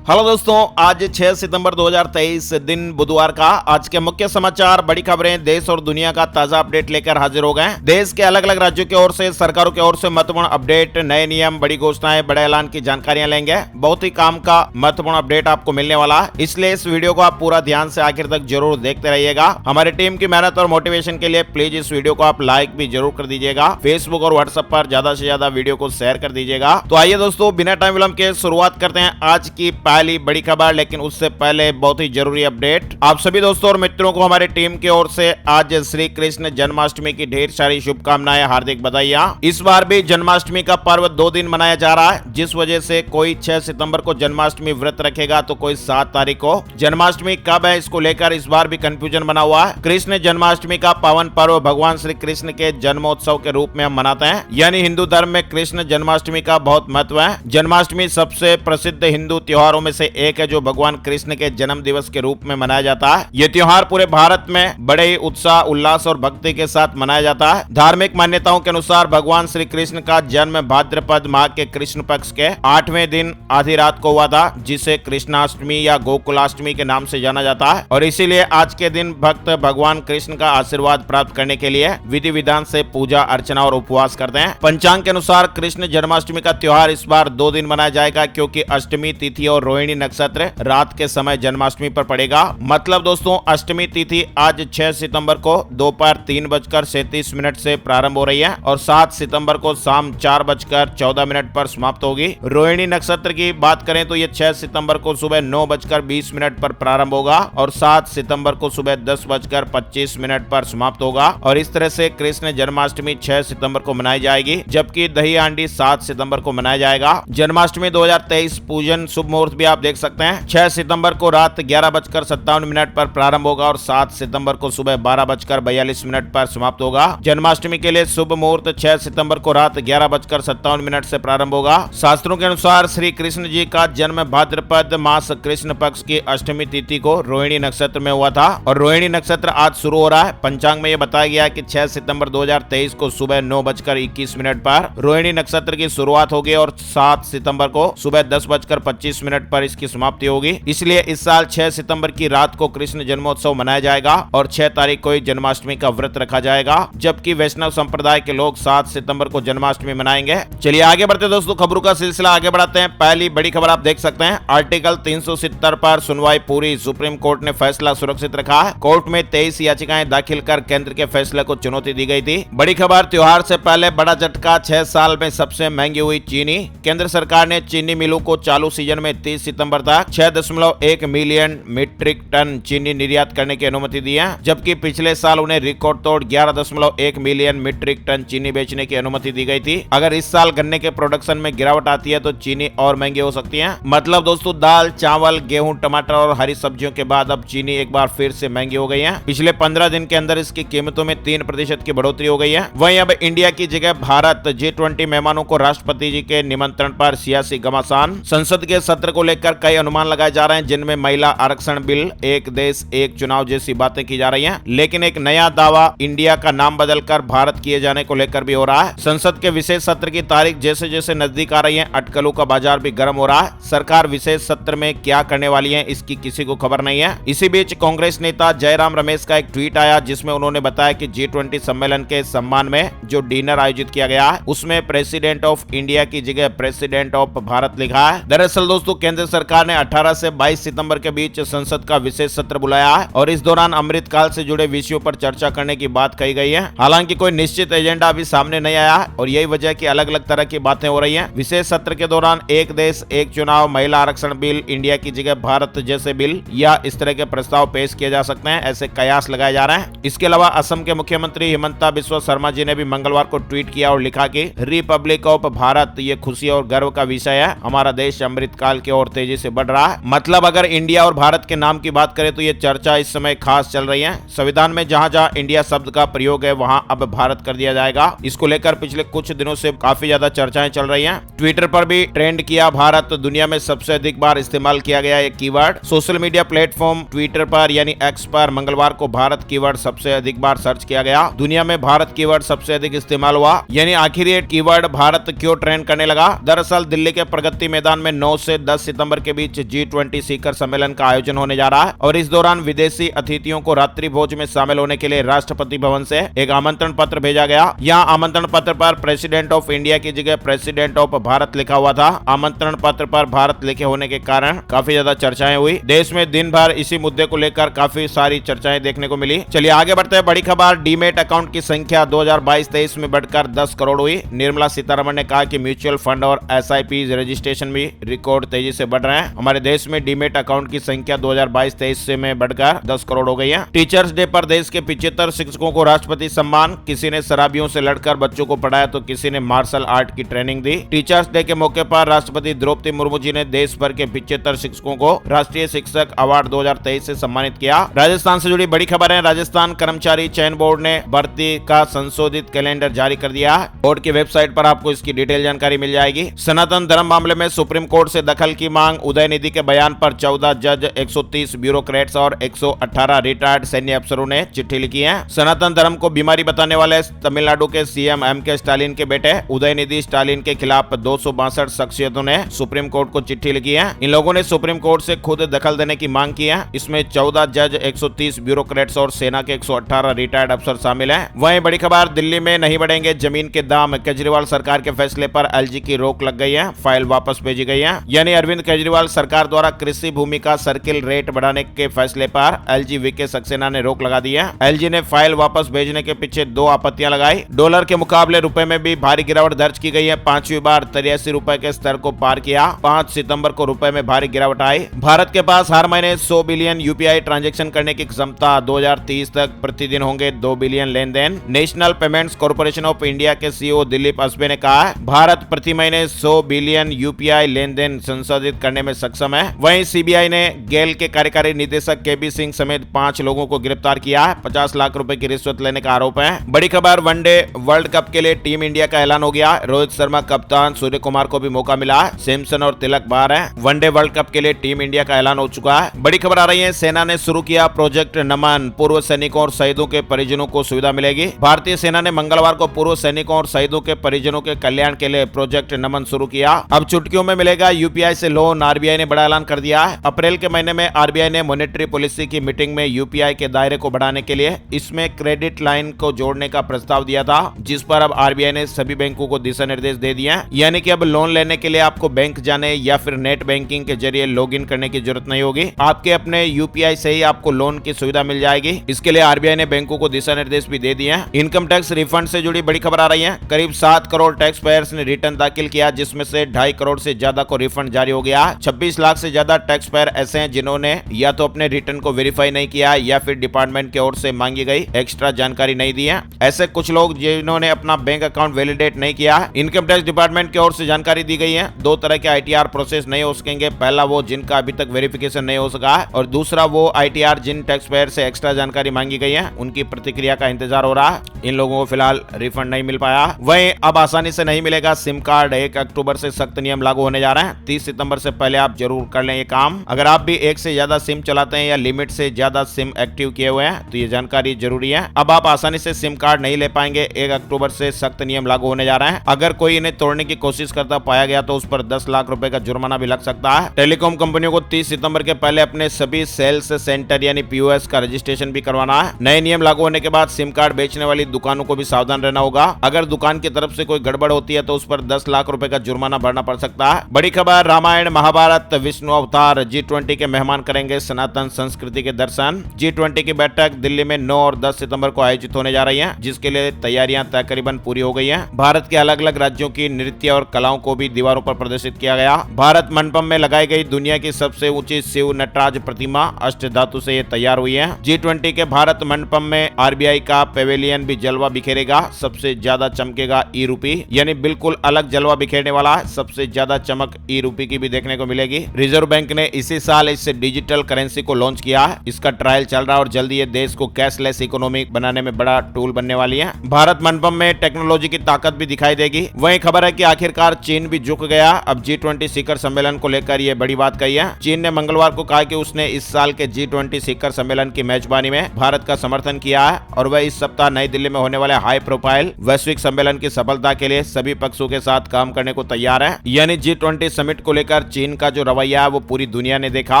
Hello दोस्तों, आज 6 सितंबर 2023 दिन बुधवार का आज के मुख्य समाचार, बड़ी खबरें, देश और दुनिया का ताजा अपडेट लेकर हाजिर हो गए। देश के अलग अलग राज्यों की ओर से, सरकारों की ओर से महत्वपूर्ण अपडेट, नए नियम, बड़ी घोषणाएं, बड़े ऐलान की जानकारियां लेंगे। बहुत ही काम का महत्वपूर्ण अपडेट आपको मिलने वाला है, इसलिए इस वीडियो को आप पूरा ध्यान से आखिर तक जरूर देखते रहिएगा। हमारी टीम की मेहनत और मोटिवेशन के लिए प्लीज इस वीडियो को आप लाइक भी जरूर कर दीजिएगा। फेसबुक और व्हाट्सएप पर ज्यादा से ज्यादा वीडियो को शेयर कर दीजिएगा। तो आइए दोस्तों, बिना टाइम विलंब के शुरुआत करते हैं आज की पहली बड़ी खबर। लेकिन उससे पहले बहुत ही जरूरी अपडेट, आप सभी दोस्तों और मित्रों को हमारी टीम की ओर से आज श्री कृष्ण जन्माष्टमी की ढेर सारी शुभकामनाएं, हार्दिक बधाइयां। इस बार भी जन्माष्टमी का पर्व 2 दिन मनाया जा रहा है, जिस वजह से कोई 6 सितंबर को जन्माष्टमी व्रत रखेगा तो कोई 7 तारीख को। जन्माष्टमी कब है, इसको लेकर इस बार भी कंफ्यूजन बना हुआ है। कृष्ण जन्माष्टमी का पावन पर्व भगवान श्री कृष्ण के जन्मोत्सव के रूप में हम मनाते हैं, यानी हिंदू धर्म में कृष्ण जन्माष्टमी का बहुत महत्व है। जन्माष्टमी सबसे प्रसिद्ध हिंदू त्योहारों में से एक है, जो भगवान कृष्ण के जन्म दिवस के रूप में मनाया जाता है। यह त्योहार पूरे भारत में बड़े ही उत्साह, उल्लास और भक्ति के साथ मनाया जाता है। धार्मिक मान्यताओं के अनुसार भगवान श्री कृष्ण का जन्म भाद्रपद माह के कृष्ण पक्ष के 8वें दिन आधी रात को हुआ था, जिसे कृष्णाष्टमी या गोकुलाष्टमी के नाम से जाना जाता है। और इसीलिए आज के दिन भक्त भगवान कृष्ण का आशीर्वाद प्राप्त करने के लिए विधि विधान से पूजा अर्चना और उपवास करते हैं। पंचांग के अनुसार कृष्ण जन्माष्टमी का त्योहार इस बार 2 दिन मनाया जाएगा, क्योंकि अष्टमी तिथि और रोहिणी नक्षत्र रात के समय जन्माष्टमी पर पड़ेगा। मतलब दोस्तों, अष्टमी तिथि आज 6 सितंबर को दोपहर 3:37 से प्रारंभ हो रही है और 7 सितंबर को शाम 4:14 पर समाप्त होगी। रोहिणी नक्षत्र की बात करें तो ये 6 सितंबर को सुबह 9:20 पर प्रारंभ होगा और 7 सितंबर को सुबह 10:25 पर समाप्त होगा। और इस तरह से कृष्ण जन्माष्टमी 6 सितंबर को मनाई जाएगी, जबकि दही हांडी 7 सितंबर को मनाया जाएगा। जन्माष्टमी 2023 पूजन शुभ मुहूर्त भी आप देख सकते हैं। 6 सितंबर को रात 11:57 पर प्रारंभ होगा और 7 सितंबर को सुबह 12:42 पर समाप्त होगा। जन्माष्टमी के लिए शुभ मुहूर्त 6 सितंबर को रात 11:57 से प्रारंभ होगा। शास्त्रों के अनुसार श्री कृष्ण जी का जन्म भाद्रपद मास कृष्ण पक्ष की अष्टमी तिथि को रोहिणी नक्षत्र में हुआ था और रोहिणी नक्षत्र आज शुरू हो रहा है। पंचांग में यह बताया गया है कि 6 सितंबर 2023 को सुबह 9:21 पर रोहिणी नक्षत्र की शुरुआत होगी और 7 सितंबर को सुबह 10:25 पर इसकी समाप्ति होगी। इसलिए इस साल 6 सितंबर की रात को कृष्ण जन्मोत्सव मनाया जाएगा और 6 तारीख को ही जन्माष्टमी का व्रत रखा जाएगा, जबकि वैष्णव संप्रदाय के लोग 7 सितंबर को जन्माष्टमी मनाएंगे। चलिए आगे बढ़ते दोस्तों, खबरों का सिलसिला आगे बढ़ाते हैं। पहली बड़ी खबर आप देख सकते हैं, आर्टिकल 370 पर सुनवाई पूरी, सुप्रीम कोर्ट ने फैसला सुरक्षित रखा है। कोर्ट में 23 याचिकाएं दाखिल कर केंद्र के फैसले को चुनौती दी गई थी। बड़ी खबर, त्योहार से पहले बड़ा झटका, 6 साल में सबसे महंगी हुई चीनी। केंद्र सरकार ने चीनी मिलों को चालू सीजन में 30 सितंबर तक 6.1 मिलियन मीट्रिक टन चीनी निर्यात करने की अनुमति दी है, जबकि पिछले साल उन्हें रिकॉर्ड तोड़ 11.1 मिलियन मीट्रिक टन चीनी बेचने की अनुमति दी गई थी। अगर इस साल गन्ने के प्रोडक्शन में गिरावट आती है तो चीनी और महंगी हो सकती है। मतलब दोस्तों, दाल, चावल, गेहूं, टमाटर और हरी सब्जियों के बाद अब चीनी एक बार फिर से महंगी हो गई है। पिछले 15 दिन के अंदर इसकी कीमतों में 3% की बढ़ोतरी हो गई है। वहीं अब इंडिया की जगह भारत G20 मेहमानों को राष्ट्रपति जी के निमंत्रण पर सियासी घमासान। संसद के सत्र को लेकर कई अनुमान लगाए जा रहे हैं, जिनमें महिला आरक्षण बिल, एक देश एक चुनाव जैसी बातें की जा रही हैं। लेकिन एक नया दावा इंडिया का नाम बदलकर भारत किए जाने को लेकर भी हो रहा है। संसद के विशेष सत्र की तारीख जैसे जैसे नजदीक आ रही है, अटकलों का बाजार भी गर्म हो रहा है। सरकार विशेष सत्र में क्या करने वाली है, इसकी किसी को खबर नहीं है। इसी बीच कांग्रेस नेता जयराम रमेश का एक ट्वीट आया, जिसमें उन्होंने बताया कि G20 सम्मेलन के सम्मान में जो डिनर आयोजित किया गया है, उसमें प्रेसिडेंट ऑफ इंडिया की जगह प्रेसिडेंट ऑफ भारत लिखा है। दरअसल दोस्तों, केंद्र सरकार ने 18 से 22 सितंबर के बीच संसद का विशेष सत्र बुलाया है और इस दौरान अमृतकाल से जुड़े विषयों पर चर्चा करने की बात कही गई है। हालांकि कोई निश्चित एजेंडा अभी सामने नहीं आया और यही वजह की अलग अलग तरह की बातें हो रही हैं। विशेष सत्र के दौरान एक देश एक चुनाव, महिला आरक्षण बिल, इंडिया की जगह भारत जैसे बिल या इस तरह के प्रस्ताव पेश किए जा सकते हैं, ऐसे कयास लगाए जा रहे हैं। इसके अलावा असम के मुख्यमंत्री हिमंता बिस्वा शर्मा जी ने भी मंगलवार को ट्वीट किया और लिखा कि रिपब्लिक ऑफ भारत ये खुशी और गर्व का विषय है। हमारा देश अमृतकाल की ओर तेजी से बढ़ रहा है। मतलब अगर इंडिया और भारत के नाम की बात करें तो ये चर्चा इस समय खास चल रही है। संविधान में जहां जहां इंडिया शब्द का प्रयोग है, वहां अब भारत कर दिया जाएगा। इसको लेकर पिछले कुछ दिनों से काफी ज्यादा चर्चाएं चल रही हैं। ट्विटर पर भी ट्रेंड किया भारत, दुनिया में सबसे अधिक बार इस्तेमाल किया गया एक keyword. Social media platform Twitter पर यानी एक्स पर मंगलवार को भारत कीवर्ड सबसे अधिक बार सर्च किया गया। दुनिया में भारत कीवर्ड सबसे अधिक इस्तेमाल हुआ। यानी आखिर ये कीवर्ड भारत क्यों ट्रेंड करने लगा? दरअसल दिल्ली के प्रगति मैदान में 9 से 10 सितंबर के बीच G20 शिखर सम्मेलन का आयोजन होने जा रहा है और इस दौरान विदेशी अतिथियों को रात्रि भोज में शामिल होने के लिए राष्ट्रपति भवन से एक आमंत्रण पत्र भेजा गया। यहाँ आमंत्रण पत्र पर प्रेसिडेंट ऑफ इंडिया की जगह प्रेसिडेंट ऑफ भारत लिखा हुआ था। आमंत्रण पत्र पर भारत लिखे होने के कारण काफी ज्यादा चर्चाएं हुई। देश में दिन भर इसी मुद्दे को लेकर काफी सारी चर्चाएं देखने को मिली। चलिए आगे बढ़ते हैं। बड़ी खबर, डीमेट अकाउंट की संख्या 2022-23 में बढ़कर 10 करोड़ हुई। निर्मला सीतारमण ने कहा कि म्यूचुअल फंड और SIP रजिस्ट्रेशन भी रिकॉर्ड तेजी से बढ़ रहे हैं। हमारे देश में डीमेट अकाउंट की संख्या 2022-23 में बढ़कर 10 करोड़ हो गई है। टीचर्स डे पर देश के 75 शिक्षकों को राष्ट्रपति सम्मान। किसी ने शराबियों से लड़कर बच्चों को पढ़ाया तो किसी ने मार्शल आर्ट की ट्रेनिंग दी। टीचर्स डे के मौके पर राष्ट्रपति द्रौपदी मुर्मू जी ने देश भर के 75 शिक्षकों को राष्ट्रीय शिक्षक अवार्ड 2023 से सम्मानित किया। राजस्थान से जुड़ी बड़ी खबर है। राजस्थान कर्मचारी चयन बोर्ड ने भर्ती का संशोधित कैलेंडर जारी कर दिया। बोर्ड की वेबसाइट पर आपको इसकी डिटेल जानकारी मिल जाएगी। सनातन धर्म मामले में सुप्रीम कोर्ट से दखल की मांग। उदयनिधि के बयान पर 14 जज, 130 ब्यूरोक्रेट्स और 118 रिटायर्ड सैन्य अफसरों ने चिट्ठी लिखी है। सनातन धर्म को बीमारी बताने वाले तमिलनाडु के CM MK स्टालिन के बेटे उदयनिधि स्टालिन के खिलाफ 262 शख्सियतों ने सुप्रीम कोर्ट को चिट्ठी लिखी है। इन लोगों ने सुप्रीम कोर्ट से खुद दखल देने की मांग की है। इसमें 14 जज, 130 ब्यूरोक्रेट्स और सेना के 118 रिटायर्ड अफसर शामिल हैं। वहीं बड़ी खबर, दिल्ली में नहीं बढ़ेंगे जमीन के दाम। केजरीवाल सरकार के फैसले पर LG की रोक लग गई है। फाइल वापस भेजी गई है। यानी अरविंद केजरीवाल सरकार द्वारा कृषि भूमि का सर्किल रेट बढ़ाने के फैसले पर LG VK सक्सेना ने रोक लगा दी है। LG ने फाइल वापस भेजने के पीछे 2 आपत्तियां लगाई। डॉलर के मुकाबले रुपए में भी भारी गिरावट दर्ज की गई है। 5वीं बार 83 रुपए के स्तर को पार किया। 5 सितंबर को रुपए में भारी गिरावट आई। भारत के पास हर महीने 100 बिलियन UPI ट्रांजैक्शन करने की क्षमता। 2030 तक प्रतिदिन होंगे 2 बिलियन लेन देन। National Payments Corporation of India के CEO दिलीप अस्बे ने कहा है, भारत प्रति महीने 100 बिलियन UPI लेन देन संशोधित करने में सक्षम है। वहीं CBI ने गेल के कार्यकारी निदेशक KB सिंह समेत 5 लोगों को गिरफ्तार किया है। 50 लाख रुपए की रिश्वत लेने का आरोप है। बड़ी खबर, वनडे वर्ल्ड कप के लिए टीम इंडिया का ऐलान हो गया। रोहित शर्मा कप्तान, सूर्य कुमार को भी मौका मिला है। सैमसन और तिलक बाहर है। वनडे वर्ल्ड कप के लिए टीम इंडिया का ऐलान हो चुका है। बड़ी खबर आ रही है, सेना ने शुरू किया प्रोजेक्ट नमन। पूर्व सैनिकों और शहीदों के परिजनों को सुविधा मिलेगी। भारतीय सेना ने मंगलवार को पूर्व सैनिकों और शहीदों के परिजनों के कल्याण के लिए प्रोजेक्ट नमन शुरू किया। अब चुटकियों में मिलेगा UPI से लोन। RBI ने बड़ा ऐलान कर दिया है। अप्रैल के महीने में RBI ने मॉनेटरी पॉलिसी की मीटिंग में UPI के दायरे को बढ़ाने के लिए इसमें क्रेडिट लाइन को जोड़ने का प्रस्ताव दिया था, जिस पर अब RBI ने सभी बैंकों को दिशा निर्देश दे दिए हैं। यानी कि अब लोन लेने के लिए आपको बैंक जाने या फिर नेट बैंकिंग के जरिए लॉगिन करने की जरूरत नहीं होगी। आपके अपने UPI से ही आपको लोन की सुविधा मिल जाएगी। इसके लिए RBI ने बैंकों को दिशा निर्देश भी दे दिए हैं। इनकम टैक्स रिफंड से जुड़ी बड़ी खबर आ रही है। करीब 7 करोड़ टैक्स पेयर्स ने रिटर्न दाखिल किया, जिसमें से 2.5 करोड़ से ज्यादा को रिफंड जारी हो गया। 26 लाख से ज्यादा टैक्स पेयर ऐसे हैं जिन्होंने या तो अपने रिटर्न को वेरीफाई नहीं किया या फिर डिपार्टमेंट की ओर से मांगी गई एक्स्ट्रा जानकारी नहीं दी है। ऐसे कुछ लोग जिन्होंने अपना बैंक अकाउंट वैलिडेट नहीं किया। इनकम टैक्स डिपार्टमेंट की ओर से जानकारी दी गई है। 2 तरह के ITR प्रोसेस नहीं हो सकेंगे। पहला वो जिनका अभी तक वेरिफिकेशन नहीं हो सका है और दूसरा वो ITR जिन टैक्स पेयर से एक्स्ट्रा जानकारी मांगी गई है, उनकी प्रतिक्रिया का इंतजार हो रहा है। इन लोगों को फिलहाल रिफंड नहीं मिल पाया। वहीं अब आसानी से नहीं मिलेगा सिम कार्ड। 1 अक्टूबर से सख्त नियम लागू होने जा रहे हैं। 30 सितंबर से पहले आप जरूर कर लें ये काम। अगर आप भी 1 से ज्यादा सिम चलाते हैं या लिमिट से ज्यादा सिम एक्टिव किए हुए हैं तो ये जानकारी जरूरी है। अब आप आसानी से सिम कार्ड नहीं ले पाएंगे। 1 अक्टूबर से सख्त नियम लागू होने जा रहे हैं। अगर कोई इन्हें तोड़ने की कोशिश करता पाया गया तो उस पर 10 लाख रुपए का जुर्माना भी लग सकता है। टेलीकॉम कंपनियों को 30 सितंबर के पहले अपने सभी सेल्स सेंटर यानी POS का रजिस्ट्रेशन भी करवाना है। नए नियम लागू होने के बाद सिम कार्ड बेचने वाली दुकानों को भी सावधान रहना होगा। अगर दुकान की तरफ से कोई गड़बड़ होती है तो उस पर 10 लाख रुपए का जुर्माना भरना पड़ सकता है। बड़ी खबर, रामायण महाभारत विष्णु अवतार। G20 के मेहमान करेंगे सनातन संस्कृति के दर्शन। G20 की बैठक दिल्ली में 9 और 10 सितंबर को आयोजित होने जा रही है, जिसके लिए तैयारियां तकरीबन पूरी हो गई हैं। भारत के अलग अलग राज्यों की नृत्य और कलाओं को भी दीवारों पर प्रदर्शित किया गया। भारत मंडपम में लगाई गई दुनिया की सबसे ऊंची शिव नटराज प्रतिमा अष्ट धातु से ये तैयार हुई है। G20 के भारत मंडपम में RBI का पेवेलियन भी जलवा बिखेरेगा। सबसे ज्यादा चमकेगा E-रूपी, यानी बिल्कुल अलग जलवा बिखेरने वाला है। सबसे ज्यादा चमक E-रूपी की भी देखने को मिलेगी। रिजर्व बैंक ने इसी साल इस डिजिटल करेंसी को लॉन्च किया है। इसका ट्रायल चल रहा है और जल्दी ये देश को कैशलेस इकोनॉमी बनाने में बड़ा टूल बनने वाली है। भारत मंडपम में टेक्नोलॉजी की ताकत भी दिखाई देगी। वहीं खबर है कि आखिरकार चीन भी झुक गया। अब G20 शिखर सम्मेलन को लेकर ये बड़ी बात कही है। चीन ने मंगलवार को कहा कि उसने इस साल के G20 शिखर सम्मेलन की मेजबानी में भारत का समर्थन किया है और वह इस सप्ताह नई दिल्ली में होने वाले हाई प्रोफाइल वैश्विक सम्मेलन की सफलता के लिए सभी पक्षों के साथ काम करने को तैयार है। यानी G20 समिट को लेकर लेकर चीन का जो रवैया है वो पूरी दुनिया ने देखा।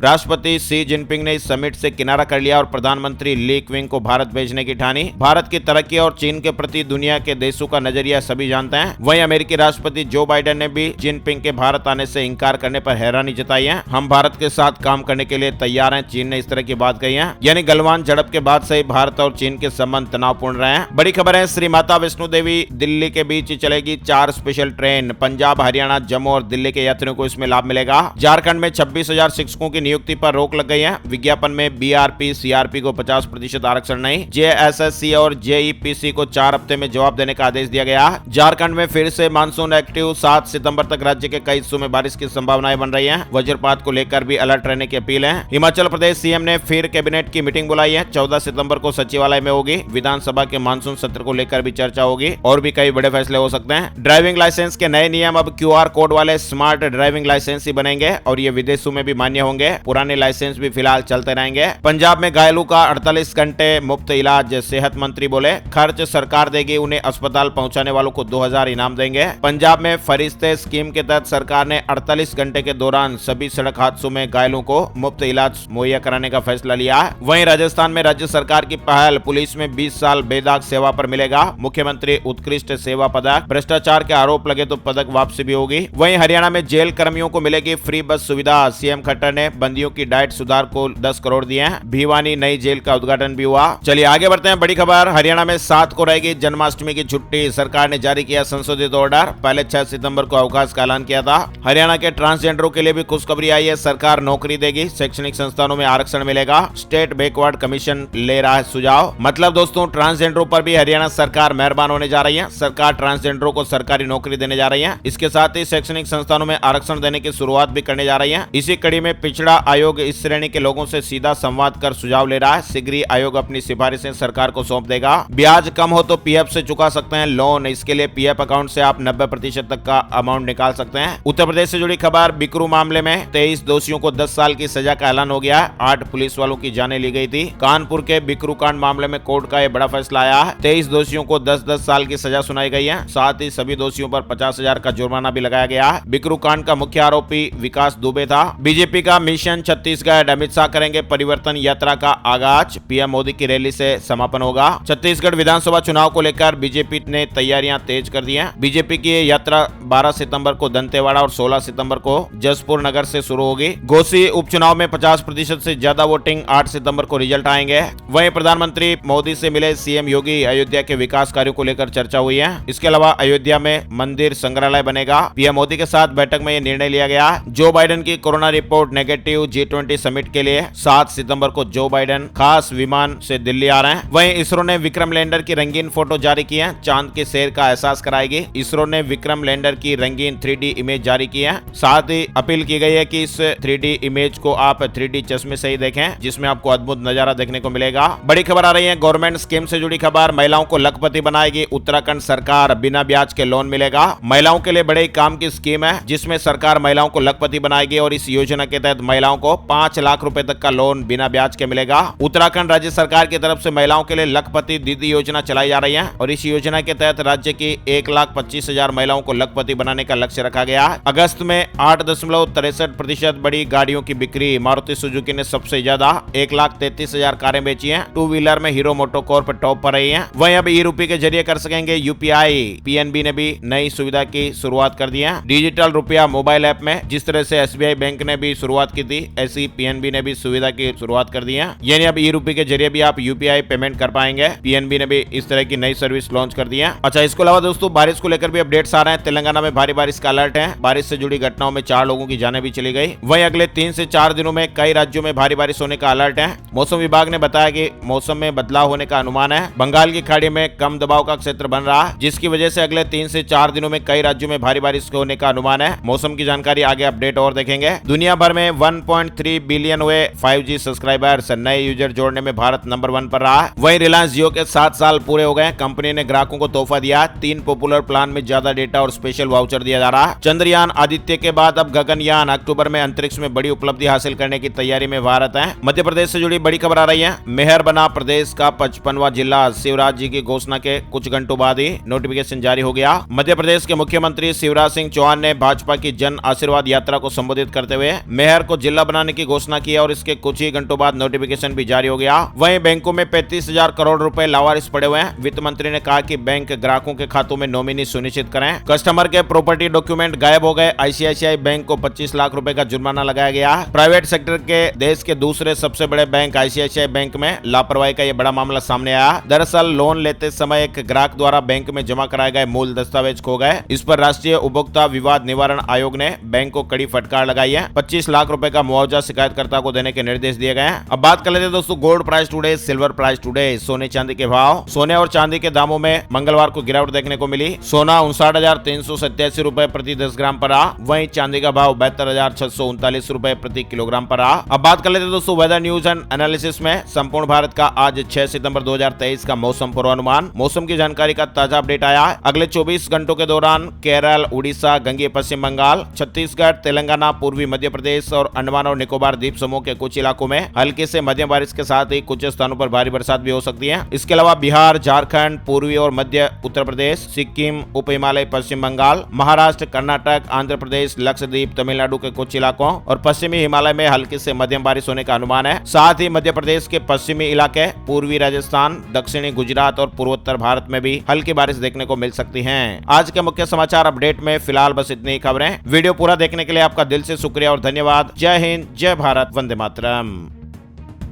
राष्ट्रपति शी जिनपिंग ने इस समिट से किनारा कर लिया और प्रधानमंत्री ली क्विंग को भारत भेजने की ठानी। भारत की तरक्की और चीन के प्रति दुनिया के देशों का नजरिया सभी जानते हैं। वहीं अमेरिकी राष्ट्रपति जो बाइडेन ने भी जिनपिंग के भारत आने से इंकार करने पर हैरानी जताई है। हम भारत के साथ काम करने के लिए तैयार हैं, चीन ने इस तरह की बात कही है। यानी गलवान झड़प के बाद से ही भारत और चीन के संबंध तनावपूर्ण रहे हैं। बड़ी खबर है, श्री माता वैष्णो देवी दिल्ली के बीच चलेगी 4 स्पेशल ट्रेन। पंजाब, हरियाणा, जम्मू और दिल्ली के यात्रियों को इसमें लाभ मिलेगा। झारखंड में 26,000 शिक्षकों की नियुक्ति पर रोक लग गई है। विज्ञापन में बीआरपी, सीआरपी को 50% आरक्षण नहीं। जेएसएससी और जेईपीसी को 4 हफ्ते में जवाब देने का आदेश दिया गया। झारखंड में फिर से मानसून एक्टिव। 7 सितंबर तक राज्य के कई हिस्सों में बारिश की संभावनाएं बन रही हैं। वज्रपात को लेकर भी अलर्ट रहने की अपील है। हिमाचल प्रदेश सीएम ने फिर कैबिनेट की मीटिंग बुलाई है। 14 सितंबर को सचिवालय में होगी। विधानसभा के मानसून सत्र को लेकर भी चर्चा होगी और भी कई बड़े फैसले हो सकते हैं। ड्राइविंग लाइसेंस के नए नियम अब क्यूआर कोड वाले स्मार्ट ड्राइविंग लाइसेंस ही बनेंगे और ये विदेशों में भी मान्य होंगे। पुराने लाइसेंस भी फिलहाल चलते रहेंगे। पंजाब में घायलों का 48 घंटे मुफ्त इलाज। सेहत मंत्री बोले खर्च सरकार देगी, उन्हें अस्पताल पहुंचाने वालों को 2000 इनाम देंगे। पंजाब में फरिश्ते स्कीम के तहत सरकार ने 48 घंटे के दौरान सभी सड़क हादसों में घायलों को मुफ्त इलाज मुहैया कराने का फैसला लिया है। वहीं राजस्थान में राज्य सरकार की पहल, पुलिस में 20 साल बेदाग सेवा पर मिलेगा। मुख्यमंत्री उत्कृष्ट सेवा पदक। भ्रष्टाचार के आरोप लगे तो पदक वापसी भी होगी। वहीं हरियाणा में जेल कर्मियों को मिलेगी फ्री बस सुविधा। सीएम खट्टर ने बंदियों की डाइट सुधार को 10 करोड़ दिए हैं। भिवानी नई जेल का उद्घाटन भी हुआ। चलिए आगे बढ़ते हैं। बड़ी खबर, हरियाणा में 7 को रहेगी जन्माष्टमी की छुट्टी। सरकार ने जारी किया संशोधित ऑर्डर। पहले 6 सितंबर को अवकाश का ऐलान किया था। हरियाणा के ट्रांसजेंडरों के लिए भी खुशखबरी आई है। सरकार नौकरी देगी, शैक्षणिक संस्थानों में आरक्षण मिलेगा। स्टेट बैकवर्ड कमीशन ले रहा है सुझाव। मतलब दोस्तों, ट्रांसजेंडरों पर भी हरियाणा सरकार मेहरबान होने जा रही है। सरकार ट्रांसजेंडरों को सरकारी नौकरी देने जा रही है। इसके साथ ही शैक्षणिक संस्थानों में आरक्षण देने की शुरुआत भी करने जा रही है। इसी कड़ी में पिछड़ा आयोग इस श्रेणी के लोगों से सीधा संवाद कर सुझाव ले रहा है। शीघ्र ही आयोग अपनी सिफारिशें सरकार को सौंप देगा। ब्याज कम हो तो पीएफ से चुका सकते हैं लोन। इसके लिए पीएफ अकाउंट से आप 90% तक का अमाउंट निकाल सकते हैं। उत्तर प्रदेश से जुड़ी खबर, बिकरू मामले में 23 दोषियों को 10 साल की सजा का ऐलान हो गया। 8 पुलिस वालों की जानें ली गई थी। कानपुर के बिकरू कांड मामले में कोर्ट का यह बड़ा फैसला आया है। 23 दोषियों को 10-10 साल की सजा सुनाई गई है। साथ ही सभी दोषियों पर 50,000 का जुर्माना भी लगाया गया है। बिकरू कांड का मुख्य आरोपी विकास दुबे था। बीजेपी का मिशन छत्तीसगढ़, अमित शाह करेंगे परिवर्तन यात्रा का आगाज। पीएम मोदी की रैली से समापन होगा। छत्तीसगढ़ विधानसभा चुनाव को लेकर बीजेपी ने तैयारियां तेज कर दी हैं। बीजेपी की ये यात्रा 12 सितंबर को दंतेवाड़ा और 16 सितंबर को जसपुर नगर से शुरू होगी। घोसी उपचुनाव में 50% से ज्यादा वोटिंग। 8 सितंबर को रिजल्ट आएंगे। वहीं प्रधानमंत्री मोदी से मिले सीएम योगी। अयोध्या के विकास कार्यों को लेकर चर्चा हुई है। इसके अलावा अयोध्या में मंदिर संग्रहालय बनेगा। पीएम मोदी के साथ बैठक में यह निर्णय लिया गया। जो बाइडेन की corona report negative. G20 summit के लिए 7 सितंबर को जो बाइडेन खास विमान से दिल्ली आ रहे हैं। वहीं इसरो ने विक्रम लैंडर की रंगीन फोटो जारी की है। चांद के सैर का एहसास कराएगी। इसरो ने विक्रम लैंडर की रंगीन 3D इमेज जारी की है। साथ ही अपील की गई है कि इस 3D इमेज को आप 3D चश्मे से ही देखें, जिसमें आपको अद्भुत नजारा देखने को मिलेगा। बड़ी खबर आ रही है गवर्नमेंट स्कीम से जुड़ी खबर। महिलाओं को लखपति बनाएगी उत्तराखंड सरकार। बिना ब्याज के लोन मिलेगा। महिलाओं के लिए बड़े काम की स्कीम है, जिसमें सरकार महिलाओं को लखपति बनाएगी और इस योजना के तहत महिलाओं को 5 लाख रुपए तक का लोन बिना ब्याज के मिलेगा। उत्तराखंड राज्य सरकार की तरफ से महिलाओं के लिए लखपति दीदी योजना चलाई जा रही है और इस योजना के तहत राज्य की 1,25,000 महिलाओं को लखपति बनाने का लक्ष्य रखा गया है। अगस्त में 8.63% बड़ी गाड़ियों की बिक्री। मारुति सुजुकी ने सबसे ज्यादा 1,33,000 कारें बेची हैं। 2 व्हीलर में हीरो मोटोकॉर्प टॉप पर रही है। वहीं अब ई-रुपये के जरिए कर सकेंगे यूपीआई। पीएनबी ने भी नई सुविधा की शुरुआत कर दी है। डिजिटल रुपया मोबाइल ऐप में जिस तरह से एसबीआई बैंक ने भी शुरुआत की थी, ऐसी पीएनबी ने भी सुविधा की शुरुआत कर दी है। यानी अब ई-रुपये के जरिए भी आप यूपीआई पेमेंट कर पाएंगे। पीएनबी ने भी इस तरह की नई सर्विस लॉन्च कर दी है। अच्छा, इसके अलावा दोस्तों बारिश को लेकर भी अपडेट्स आ रहे हैं। तेलंगाना में भारी बारिश का अलर्ट है। बारिश से जुड़ी घटनाओं में 4 लोगों की जानें भी चली गई। वहीं अगले 3 से 4 दिनों में कई राज्यों में भारी बारिश होने का अलर्ट है। मौसम विभाग ने बताया कि मौसम में बदलाव होने का अनुमान है। बंगाल की खाड़ी में कम दबाव का क्षेत्र बन रहा है, जिसकी वजह से अगले 3 से 4 दिनों में कई राज्यों में भारी बारिश होने का अनुमान है। मौसम की जानकारी आगे अपडेट और देखेंगे। दुनिया भर में 1.3 बिलियन हुए 5G सब्सक्राइबर्स। नए यूजर जोड़ने में भारत नंबर 1 पर रहा है। वहीं रिलायंस जियो के 7 साल पूरे हो गए। कंपनी ने ग्राहकों को तोहफा दिया। 3 पॉपुलर प्लान में ज्यादा डेटा और स्पेशल वाउचर दिया जा रहा है। चंद्रयान आदित्य के बाद अब गगनयान। अक्टूबर में अंतरिक्ष में बड़ी उपलब्धि हासिल करने की तैयारी में भारत है। मध्य प्रदेश से जुड़ी बड़ी खबर आ रही है। मेहर बना प्रदेश का 55वां जिला। शिवराज जी की घोषणा के कुछ घंटों बाद ही नोटिफिकेशन जारी हो गया। मध्य प्रदेश के मुख्यमंत्री शिवराज सिंह चौहान ने भाजपा की जन आशीर्वाद यात्रा को संबोधित करते हुए मेहर को जिला बनाने की घोषणा की और इसके कुछ ही घंटों बाद नोटिफिकेशन भी जारी हो गया। वहीं बैंकों में 35,000 करोड़ रुपए लावारिस पड़े हुए हैं। वित्त मंत्री ने कहा कि बैंक ग्राहकों के खातों में नॉमिनी सुनिश्चित करें। कस्टमर के प्रॉपर्टी डॉक्यूमेंट गायब हो गए। आईसीआईसीआई बैंक को 25 लाख रुपए का जुर्माना लगाया गया। प्राइवेट सेक्टर के देश के दूसरे सबसे बड़े बैंक आईसीआईसीआई बैंक में लापरवाही का यह बड़ा मामला सामने आया। दरअसल लोन लेते समय एक ग्राहक द्वारा बैंक में जमा कराए गए मूल दस्तावेज खो गए। इस पर राष्ट्रीय उपभोक्ता विवाद निवारण आयोग ने बैंक को कड़ी फटकार लगाई है। 25 लाख रुपए का मुआवजा शिकायतकर्ता को देने के निर्देश दिए गए हैं। अब बात कर लेते हैं दोस्तों gold price today, silver price today, सोने चांदी के भाव। सोने और चांदी के दामों में मंगलवार को गिरावट देखने को मिली। सोना 59,387 रुपए प्रति 10 ग्राम पर रहा। वहीं चांदी का भाव 72,639 रुपए प्रति किलोग्राम पर रहा। अब बात कर लेते हैं दोस्तों वेदर न्यूज एंड एनालिसिस में संपूर्ण भारत का आज 6 सितंबर 2023 का मौसम पूर्वानुमान। मौसम की जानकारी का ताजा अपडेट आया। अगले 24 घंटों के दौरान केरल, उड़ीसा, गंगेय पश्चिम बंगाल, छत्तीसगढ़, तेलंगाना, पूर्वी मध्य प्रदेश और अंडमान और निकोबार द्वीप समूह के कुछ इलाकों में हल्की से मध्यम बारिश के साथ ही कुछ स्थानों पर भारी बरसात भी हो सकती है। इसके अलावा बिहार, झारखंड, पूर्वी और मध्य उत्तर प्रदेश, सिक्किम, उप हिमालय पश्चिम बंगाल, महाराष्ट्र, कर्नाटक, आंध्र प्रदेश, लक्षद्वीप, तमिलनाडु के कुछ इलाकों और पश्चिमी हिमालय में हल्की से मध्यम बारिश होने का अनुमान है। साथ ही मध्य प्रदेश के पश्चिमी इलाके, पूर्वी राजस्थान, दक्षिणी गुजरात और पूर्वोत्तर भारत में भी हल्की बारिश देखने को मिल सकती है। आज के मुख्य समाचार अपडेट में फिलहाल बस इतनी ही खबरें। वीडियो पूरा देखने के लिए आपका दिल से शुक्रिया और धन्यवाद। जय हिंद, जय भारत, वंदे मातरम।